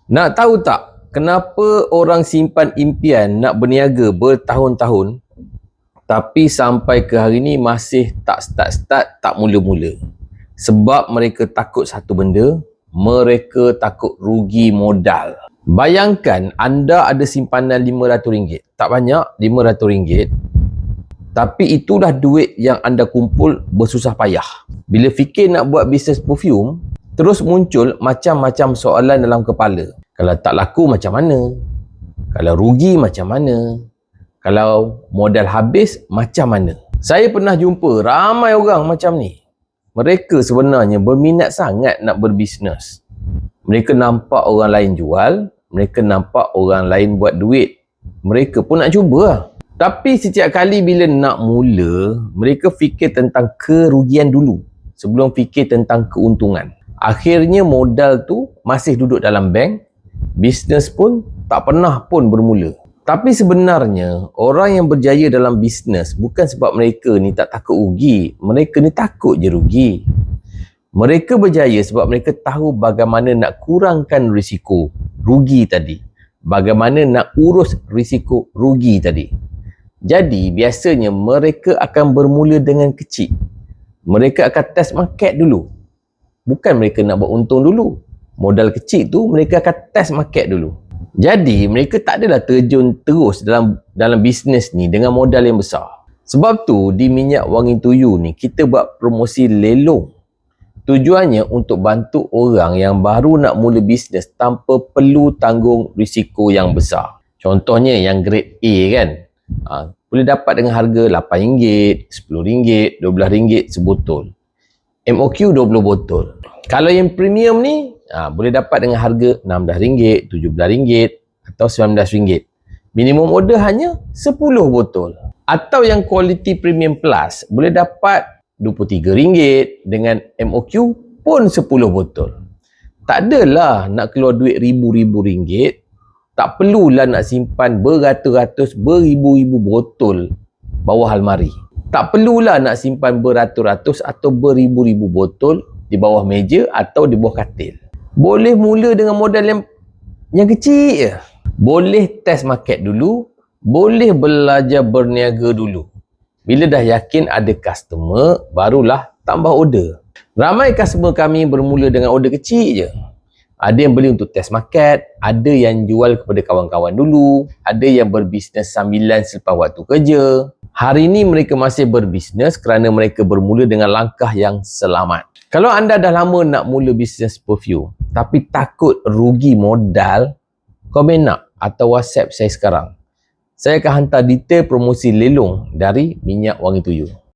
Nak tahu tak kenapa orang simpan impian nak berniaga bertahun-tahun tapi sampai ke hari ni masih tak start-start, tak mula-mula? Sebab mereka takut satu benda, mereka takut rugi modal. Bayangkan anda ada simpanan RM500. Tak banyak, RM500. Tapi itulah duit yang anda kumpul bersusah payah. Bila fikir nak buat bisnes perfume, terus muncul macam-macam soalan dalam kepala. Kalau tak laku macam mana? Kalau rugi macam mana? Kalau modal habis macam mana? Saya pernah jumpa ramai orang macam ni. Mereka sebenarnya berminat sangat nak berbisnes. Mereka nampak orang lain jual, mereka nampak orang lain buat duit. Mereka pun nak cuba lah. Tapi setiap kali bila nak mula, mereka fikir tentang kerugian dulu sebelum fikir tentang keuntungan. Akhirnya modal tu masih duduk dalam bank, bisnes pun tak pernah pun bermula. Tapi sebenarnya orang yang berjaya dalam bisnes bukan sebab mereka ni tak takut rugi, mereka ni takut je rugi. Mereka berjaya sebab mereka tahu bagaimana nak kurangkan risiko rugi tadi, bagaimana nak urus risiko rugi tadi. Jadi biasanya mereka akan bermula dengan kecil. Mereka akan test market dulu. Bukan mereka nak buat untung dulu. Modal kecil tu mereka akan test market dulu. Jadi mereka tak adalah terjun terus dalam bisnes ni dengan modal yang besar. Sebab tu di Minyak Wangi Tuyu ni kita buat promosi lelong. Tujuannya untuk bantu orang yang baru nak mula bisnes tanpa perlu tanggung risiko yang besar. Contohnya yang grade A kan. Boleh dapat dengan harga RM8, RM10, RM12 sebotol. MOQ 20 botol. Kalau yang premium ni boleh dapat dengan harga RM16, RM17 atau RM19. Minimum order hanya 10 botol. Atau yang quality premium plus boleh dapat RM23 dengan MOQ pun 10 botol. Tak adalah nak keluar duit ribu-ribu ringgit. Tak perlulah nak simpan beratus-ratus, beribu-ribu botol bawah almari. Tak perlulah nak simpan beratus-ratus atau beribu-ribu botol di bawah meja atau di bawah katil. Boleh mula dengan modal yang kecil je. Boleh test market dulu, boleh belajar berniaga dulu. Bila dah yakin ada customer, barulah tambah order. Ramai customer kami bermula dengan order kecil je. Ada yang beli untuk test market, ada yang jual kepada kawan-kawan dulu, ada yang berbisnes sambilan selepas waktu kerja. Hari ini mereka masih berbisnes kerana mereka bermula dengan langkah yang selamat. Kalau anda dah lama nak mula bisnes perfume, tapi takut rugi modal, komen nak atau WhatsApp saya sekarang. Saya akan hantar detail promosi lelong dari Minyak Wangi Tuyu.